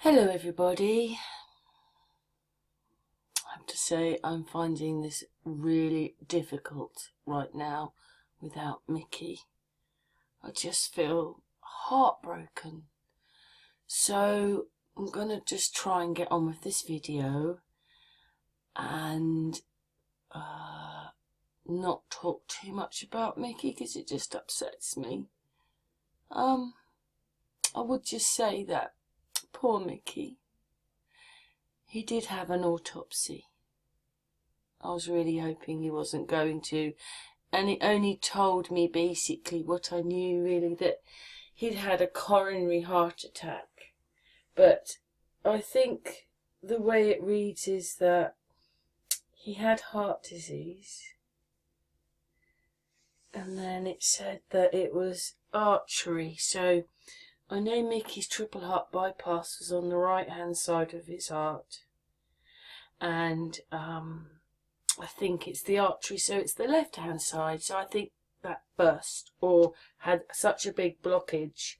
Hello everybody. I have to say I'm finding this really difficult right now without Mickey. I just feel heartbroken. So I'm going to just try and get on with this video and not talk too much about Mickey because it just upsets me. I would just say that poor Mickey, he did have an autopsy. I was really hoping he wasn't going to, and it only told me basically what I knew really, that he'd had a coronary heart attack. But I think the way it reads is that he had heart disease, and then it said that it was artery. So I know Mickey's triple heart bypass was on the right hand side of his heart, and I think it's the artery, so it's the left hand side. So I think that burst or had such a big blockage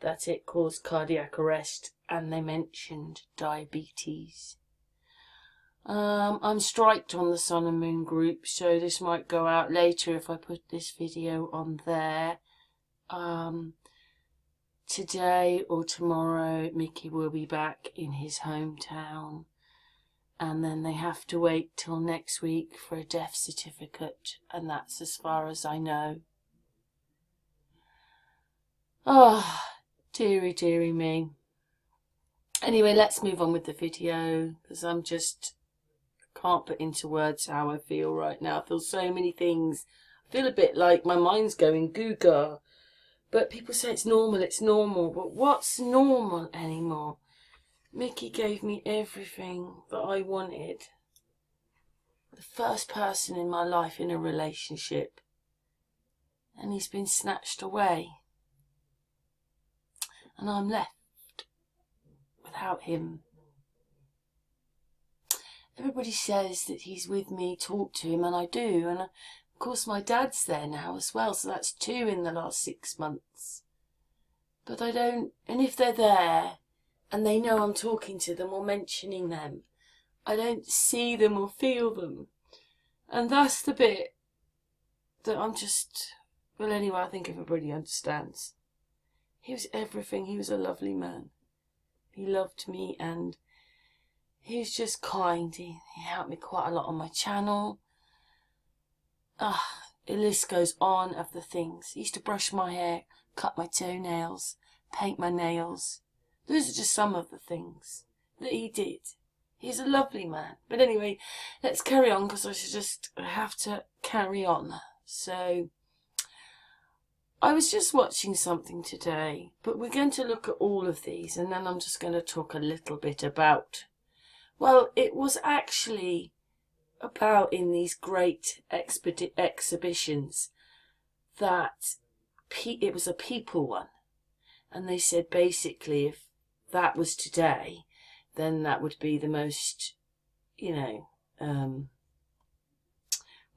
that it caused cardiac arrest, and they mentioned diabetes. I'm striked on the Sun and Moon group, so this might go out later if I put this video on there. Today or tomorrow Mickey will be back in his hometown, and then they have to wait till next week for a death certificate, and that's as far as I know. Oh, dearie, dearie me. Anyway, let's move on with the video, because I'm just can't put into words how I feel right now. I feel so many things. I feel a bit like my mind's going goo-gaga. But people say it's normal. But what's normal anymore? Mickey gave me everything that I wanted. The first person in my life in a relationship. And he's been snatched away. And I'm left without him. Everybody says that he's with me, talk to him, and I do. And of course my dad's there now as well, so that's 2 in the last 6 months. But I don't, and if they're there and they know I'm talking to them or mentioning them, I don't see them or feel them. And that's the bit that I'm just, well anyway, I think everybody understands. He was everything. He was a lovely man. He loved me, and he was just kind. He helped me quite a lot on my channel. The list goes on of the things. He used to brush my hair, cut my toenails, paint my nails. Those are just some of the things that he did. He's a lovely man. But anyway, let's carry on, because I have to carry on. So I was just watching something today, but we're going to look at all of these, and then I'm just going to talk a little bit about, well, it was actually about in these great exhibitions that it was a people one, and they said basically if that was today, then that would be the most, well,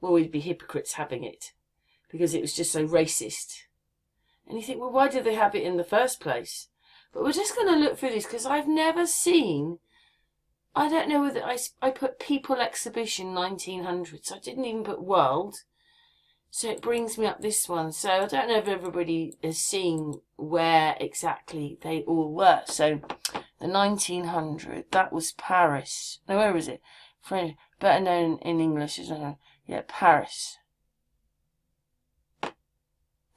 we'd be hypocrites having it, because it was just so racist. And you think, well, why did they have it in the first place? But we're just going to look through this, because I've never seen, I don't know whether I put people exhibition 1900s. I didn't even put world. So it brings me up this one. So I don't know if everybody has seen where exactly they all were. So the 1900, that was Paris. No, where was it? French, better known in English as Paris.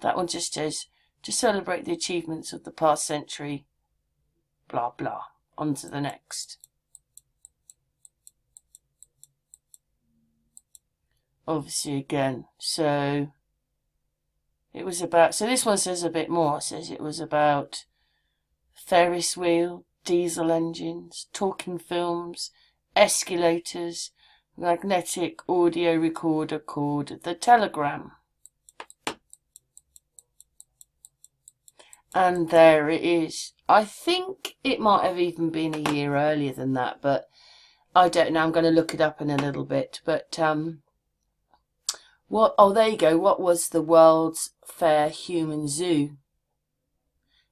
That one just says, to celebrate the achievements of the past century, blah blah. On to the next. Obviously again, so it was about, so this one says a bit more. It says it was about Ferris wheel, diesel engines, talking films, escalators, magnetic audio recorder called the telegram. And there it is. I think it might have even been a year earlier than that, but I don't know. I'm going to look it up in a little bit. But what? Oh, there you go. What was the World's Fair Human Zoo?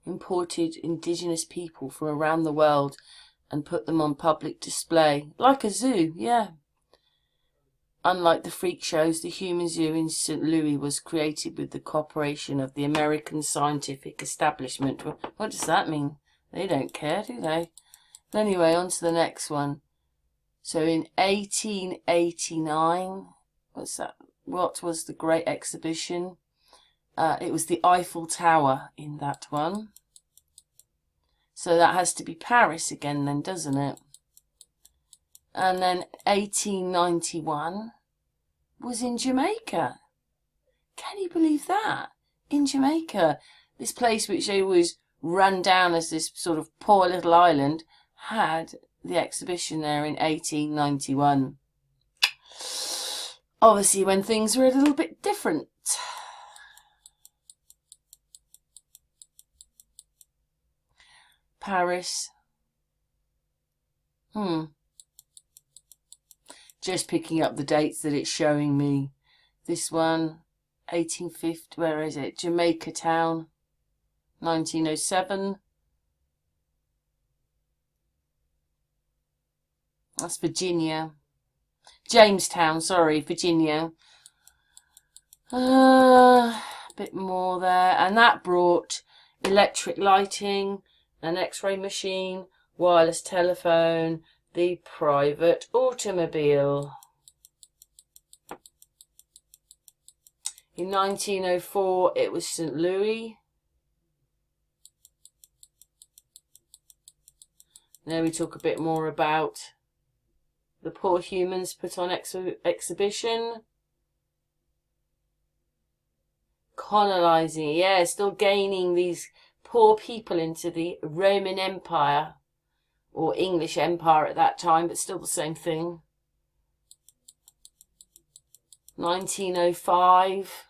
imported indigenous people from around the world and put them on public display. Like a zoo, yeah. Unlike the freak shows, the Human Zoo in St. Louis was created with the cooperation of the American scientific establishment. What does that mean? They don't care, do they? Anyway, on to the next one. So in 1889, what's that? What was the great exhibition? It was the Eiffel Tower in that one. So that has to be Paris again then, doesn't it? And then 1891 was in Jamaica. Can you believe that? In Jamaica, this place which they always run down as this sort of poor little island had the exhibition there in 1891. Obviously when things were a little bit different. Paris. Just picking up the dates that it's showing me. This one, 1850, where is it? Jamaica Town, 1907. That's Virginia. Jamestown, sorry, Virginia. A bit more there. And that brought electric lighting, an X-ray machine, wireless telephone, the private automobile. In 1904, it was St. Louis. Now we talk a bit more about the poor humans put on exhibition. Colonizing, yeah, still gaining these poor people into the Roman Empire. Or English Empire at that time, but still the same thing. 1905.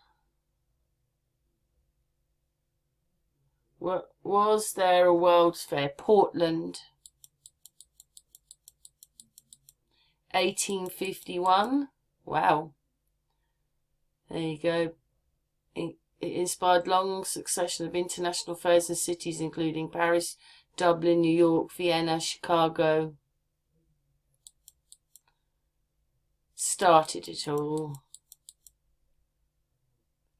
Was there a World's Fair? Portland. 1851. Wow. There you go. It inspired long succession of international fairs and cities, including Paris, Dublin, New York, Vienna, Chicago. Started it all.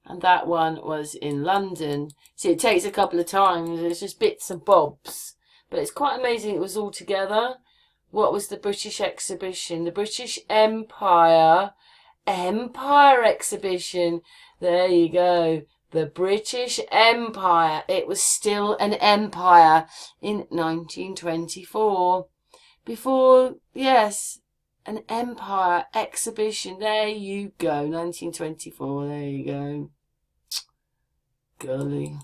And that one was in London. See, it takes a couple of times. It's just bits and bobs. But it's quite amazing it was all together. What was the British exhibition? The British Empire exhibition. There you go. The British Empire. It was still an empire in 1924. Before, yes, an empire exhibition. There you go. 1924. There you go. Golly.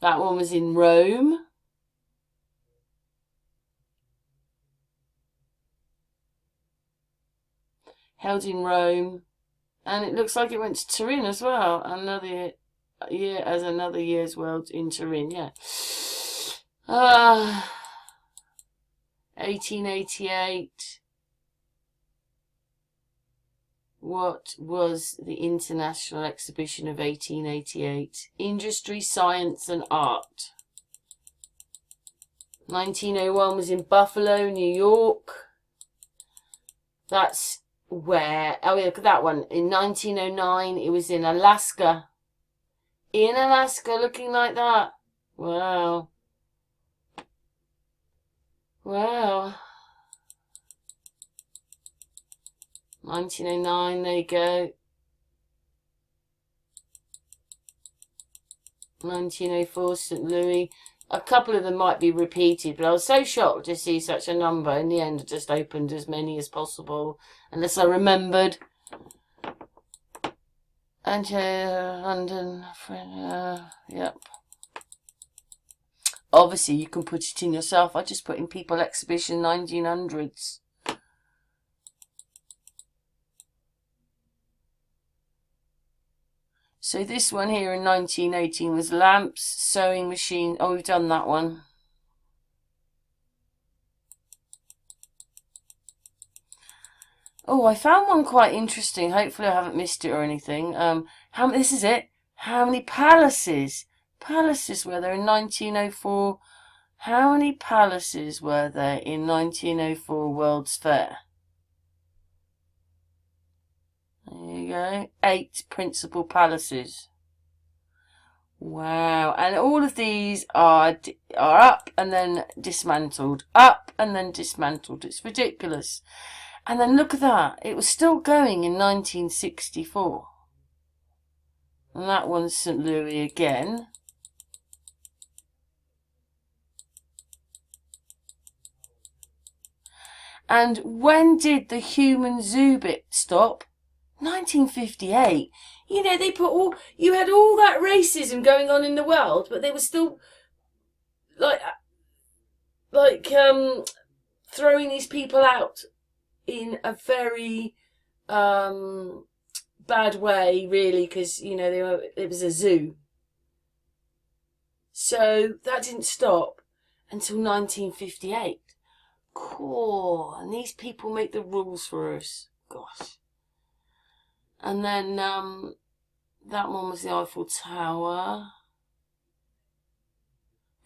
That one was in Rome. Held in Rome. And it looks like it went to Turin as well. Another year as another year's world in Turin, yeah. 1888. What was the International Exhibition of 1888? Industry, Science and Art. 1901 was in Buffalo, New York. That's where, oh yeah, look at that one. In 1909, it was in Alaska. In Alaska, looking like that. Wow. Wow. 1909, there you go. 1904, St. Louis. A couple of them might be repeated, but I was so shocked to see such a number. In the end, I just opened as many as possible, unless I remembered. And London, yep. Obviously, you can put it in yourself. I just put in People Exhibition 1900s. So this one here in 1918 was lamps, sewing machine. Oh, we've done that one. Oh, I found one quite interesting. Hopefully I haven't missed it or anything. This is it. How many palaces were there in 1904? How many palaces were there in 1904 World's Fair? There you go. 8 principal palaces. Wow. And all of these are up and then dismantled. Up and then dismantled. It's ridiculous. And then look at that. It was still going in 1964. And that one's St. Louis again. And when did the human zoo bit stop? 1958. You know, they put you had all that racism going on in the world, but they were still like throwing these people out in a very bad way, really, because, you know, it was a zoo. So that didn't stop until 1958. Cool. And these people make the rules for us. Gosh. And then that one was the Eiffel Tower.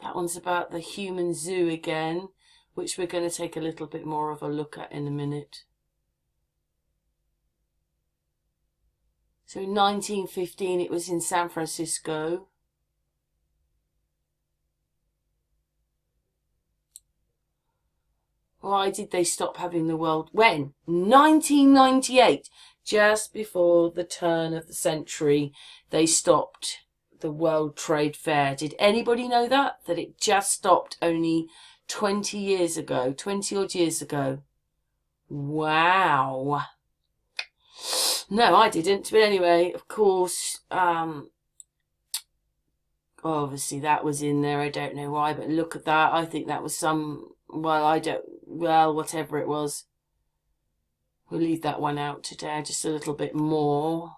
That one's about the human zoo again, which we're going to take a little bit more of a look at in a minute. So in 1915 it was in San Francisco. Why did they stop having the world? When? 1998. Just before the turn of the century, they stopped the World Trade Fair. Did anybody know that? That it just stopped only 20 years ago, 20 odd years ago. Wow. No, I didn't. But anyway, of course, obviously that was in there. I don't know why, but look at that. I think that was whatever it was. We'll leave that one out today, just a little bit more.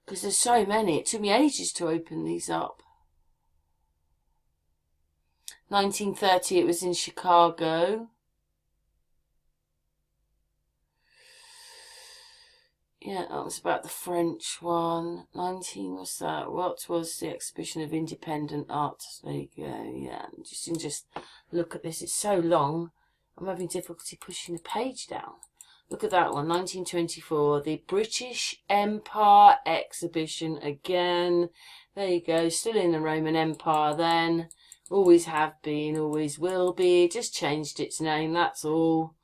Because there's so many. It took me ages to open these up. 1930, it was in Chicago. Yeah, that was about the French one. 19 was that. What was the exhibition of independent art? There you go. Yeah, just look at this. It's so long. I'm having difficulty pushing the page down. Look at that one, 1924, the British Empire exhibition again. There you go, still in the Roman Empire then. Always have been, always will be. Just changed its name, that's all.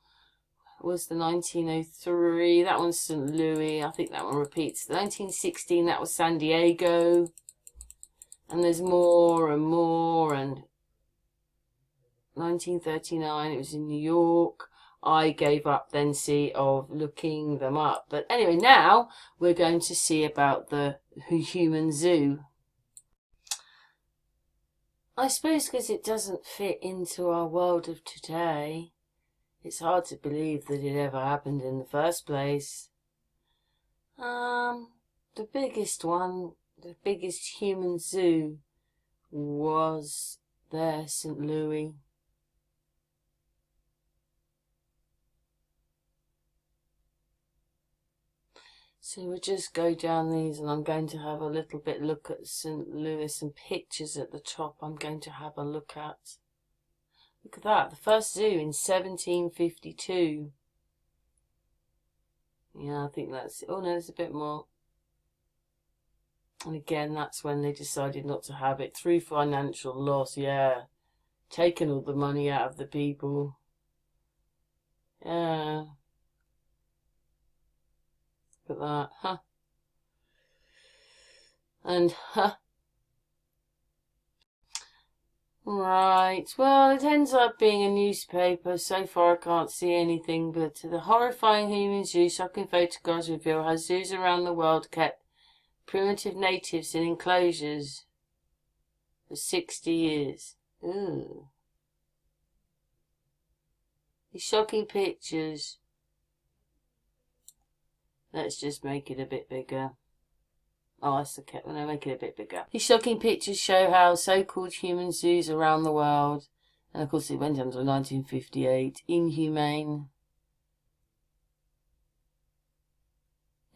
It was the 1903, that one's St. Louis. I think that one repeats. The 1916, that was San Diego. And there's more and more, and 1939, it was in New York. I gave up then, of looking them up. But anyway, now we're going to see about the human zoo. I suppose because it doesn't fit into our world of today, it's hard to believe that it ever happened in the first place. The biggest one, the biggest human zoo was there, St. Louis. So we'll just go down these, and I'm going to have a little bit look at St. Louis, some pictures at the top I'm going to have a look at. Look at that, the first zoo in 1752. Yeah, I think that's, oh no, there's a bit more. And again, that's when they decided not to have it, through financial loss, yeah. Taking all the money out of the people. Yeah. Look at that, huh? And, huh? Right, well, it ends up being a newspaper. So far I can't see anything, but the horrifying human zoo shocking photographs reveal how zoos around the world kept primitive natives in enclosures for 60 years. Ooh. These shocking pictures. Let's just make it a bit bigger. Oh, that's okay. No, make it a bit bigger. These shocking pictures show how so-called human zoos around the world, and of course it went until 1958, inhumane.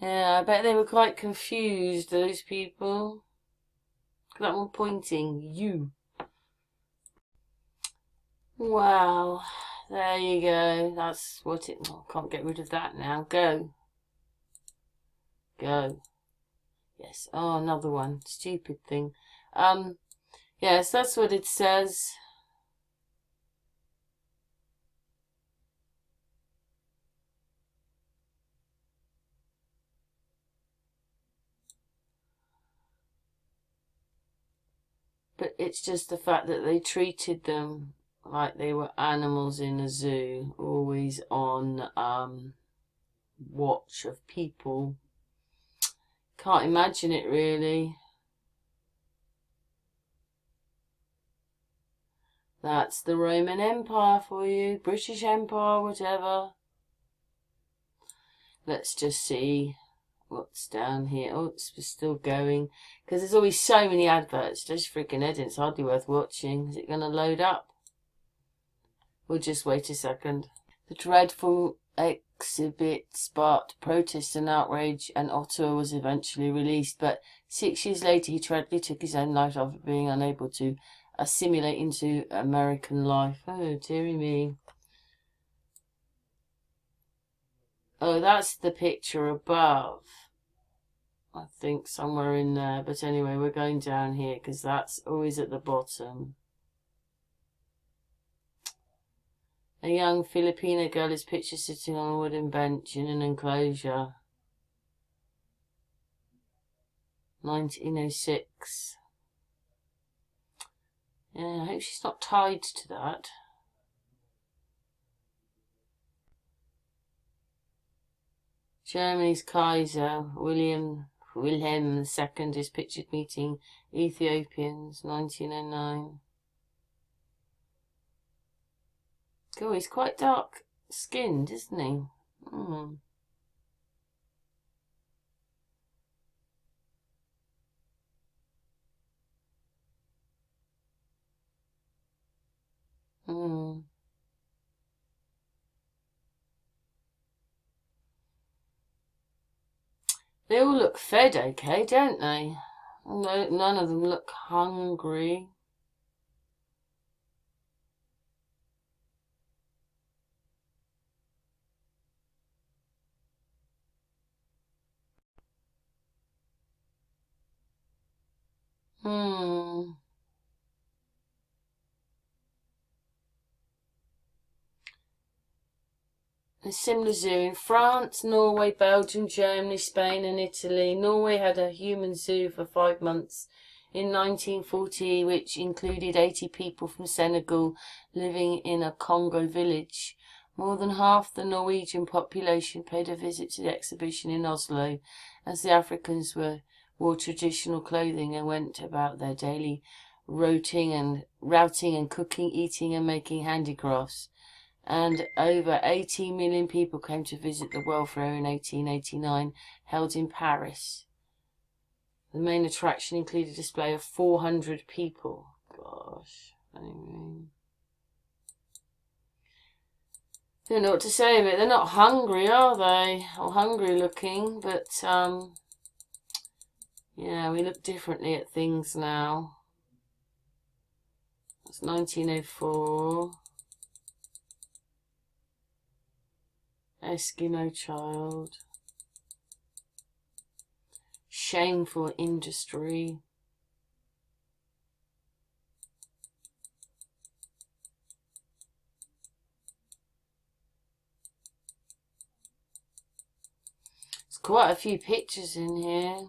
Yeah, I bet they were quite confused, those people. That one pointing, you. Wow, there you go. That's what it... Oh, I can't get rid of that now. Go. Go. Yes. Oh, another one. Stupid thing. Yes, that's what it says. But it's just the fact that they treated them like they were animals in a zoo, always on watch of people. Can't imagine it, really. That's the Roman Empire for you, British Empire, whatever. Let's just see what's down here. Oh, it's still going. Because there's always so many adverts. Just freaking head, it's hardly worth watching. Is it going to load up? We'll just wait a second. The dreadful exhibit sparked protest and outrage, and Ottawa was eventually released. But 6 years later, he tragically took his own life after being unable to assimilate into American life. Oh, dearie me. Oh, that's the picture above. I think somewhere in there. But anyway, we're going down here because that's always at the bottom. A young Filipino girl is pictured sitting on a wooden bench in an enclosure. 1906. Yeah, I hope she's not tied to that. Germany's Kaiser, Wilhelm II is pictured meeting Ethiopians, 1909. Oh, he's quite dark skinned, isn't he? Hmm. They all look fed okay, don't they? None of them look hungry. A similar zoo in France, Norway, Belgium, Germany, Spain and Italy. Norway had a human zoo for 5 months in 1940, which included 80 people from Senegal living in a Congo village. More than half the Norwegian population paid a visit to the exhibition in Oslo, as the Africans wore traditional clothing and went about their daily routing and cooking, eating and making handicrafts. And over 18 million people came to visit the World Fair in 1889, held in Paris. The main attraction included a display of 400 people. Gosh, anyway. Don't know what to say of it. They're not hungry, are they? Or hungry looking, but yeah, we look differently at things now. It's 1904. Eskimo child. Shameful industry. There's quite a few pictures in here.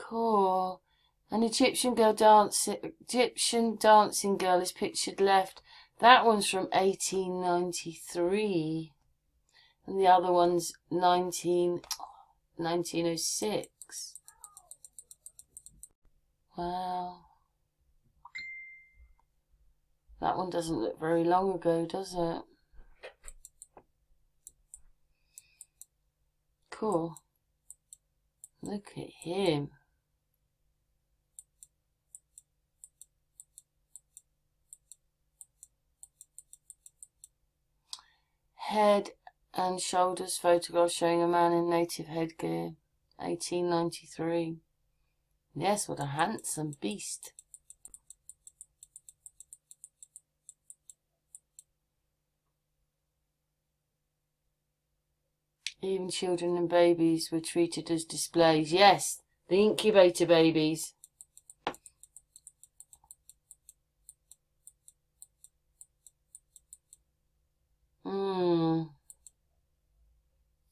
Cool. An Egyptian dancing girl is pictured left. That one's from 1893. And the other one's 1906. Wow. That one doesn't look very long ago, does it? Cool. Look at him. Head and shoulders photograph showing a man in native headgear. 1893. Yes, what a handsome beast. Even children and babies were treated as displays. Yes, the incubator babies.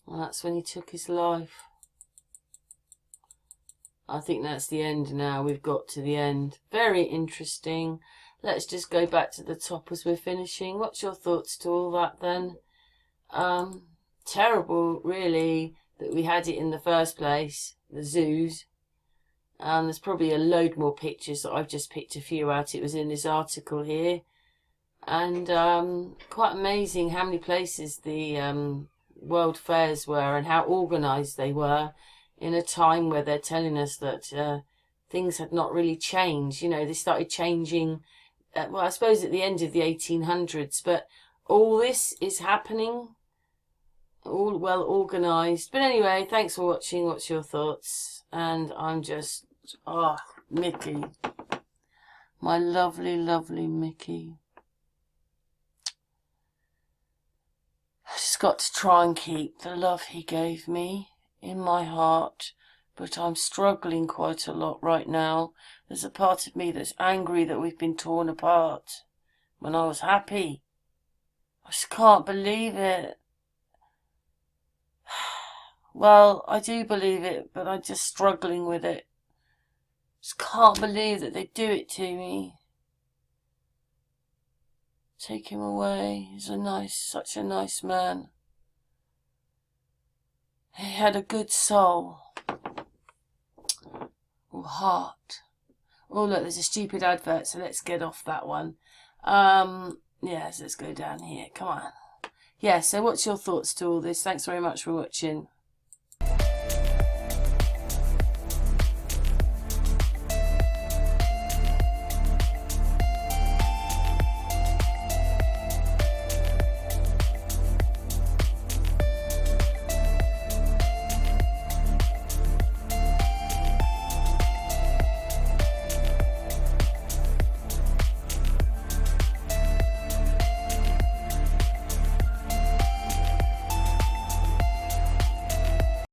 Well, that's when he took his life. I think that's the end now. We've got to the end. Very interesting. Let's just go back to the top as we're finishing. What's your thoughts to all that then? Terrible, really, that we had it in the first place, the zoos. There's probably a load more pictures that I've just picked a few out. It was in this article here. And quite amazing how many places the world fairs were and how organised they were in a time where they're telling us that things had not really changed. You know, they started changing, well, I suppose at the end of the 1800s, but all this is happening, all well organised. But anyway, thanks for watching. What's your thoughts? And I'm just, Mickey. My lovely, lovely Mickey. I just got to try and keep the love he gave me in my heart, but I'm struggling quite a lot right now. There's a part of me that's angry that we've been torn apart when I was happy. I just can't believe it. Well, I do believe it, but I'm just struggling with it. Just can't believe that they do it to me. Take him away. He's such a nice man. He had a good soul. Or heart. Oh look, there's a stupid advert, so let's get off that one. Yes, let's go down here. Come on. Yeah, so what's your thoughts to all this? Thanks very much for watching.